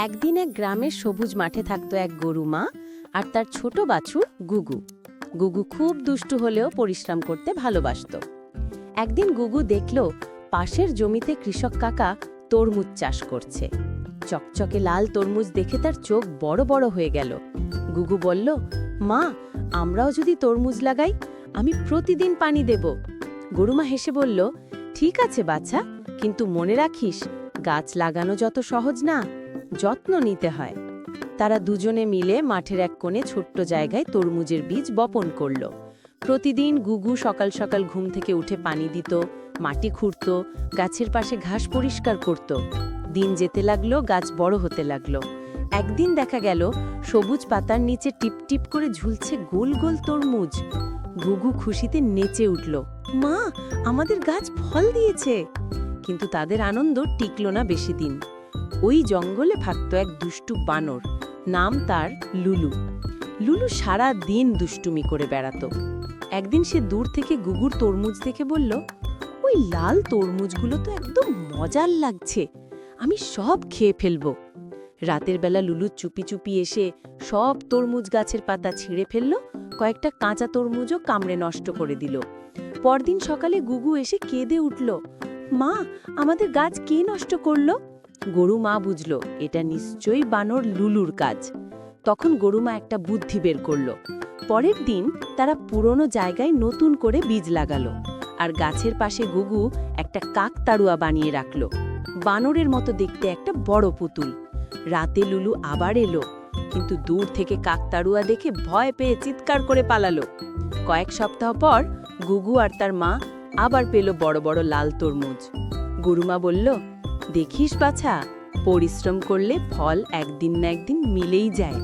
একদিন এক গ্রামের সবুজ মাঠে থাকতো এক গরু মা আর তার ছোট বাছুর গুগু। গুগু খুব দুষ্টু হলেও পরিশ্রম করতে ভালোবাসত। একদিন গুগু দেখল পাশের জমিতে কৃষক কাকা তরমুজ চাষ করছে। চকচকে লাল তরমুজ দেখে তার চোখ বড় বড় হয়ে গেল। গুগু বলল, মা, আমরাও যদি তরমুজ লাগাই, আমি প্রতিদিন পানি দেব। গরুমা হেসে বলল, ঠিক আছে বাচ্চা, কিন্তু মনে রাখিস, গাছ লাগানো যত সহজ না, যত্ন নিতে হয়। তারা দুজনে মিলে মাঠের এক কোণে ছোট্ট জায়গায় তরমুজের বীজ বপন করল। প্রতিদিন গুগু সকাল সকাল ঘুম থেকে উঠে পানি দিত, মাটি খুঁড়ত, গাছের পাশে ঘাস পরিষ্কার করত। দিন যেতে লাগলো, গাছ বড় হতে লাগলো। একদিন দেখা গেল সবুজ পাতার নিচে টিপ টিপ করে ঝুলছে গোল গোল তরমুজ। গুগু খুশিতে নেচে উঠল, মা, আমাদের গাছ ফল দিয়েছে। কিন্তু তাদের আনন্দ টিকল না বেশি দিন। ওই জঙ্গলে থাকত এক দুষ্টু বানর, নাম তার লুলু। লুলু সারা দিন দুষ্টুমি করে বেড়াতো। একদিন সে দূর থেকে গুগুর তরমুজ দেখে বলল, ওই লাল তরমুজগুলো তো একদম মজার লাগছে, আমি সব খেয়ে ফেলব। রাতের বেলা লুলু চুপি চুপি এসে সব তরমুজ গাছের পাতা ছিঁড়ে ফেলল, কয়েকটা কাঁচা তরমুজও কামড়ে নষ্ট করে দিল। পরদিন সকালে গুগু এসে কেঁদে উঠল, মা, আমাদের গাছ কে নষ্ট করলো? গরু মা বুঝল এটা নিশ্চয়ই বানর লুলুর কাজ। তখন গরুমা একটা বুদ্ধি বের করল। পরের দিন তারা পুরনো জায়গায় নতুন করে বীজ লাগালো, আর গাছের পাশে গুগু একটা কাকতাড়ুয়া বানিয়ে রাখল, বানরের মতো দেখতে একটা বড় পুতুল। রাতে লুলু আবার এলো, কিন্তু দূর থেকে কাকতাড়ুয়া দেখে ভয় পেয়ে চিৎকার করে পালালো। কয়েক সপ্তাহ পর গুগু আর তার মা আবার পেল বড় বড় লাল তরমুজ। গরুমা বলল, দেখিস বাছা, পরিশ্রম করলে ফল একদিন না একদিন মিলেই যায়।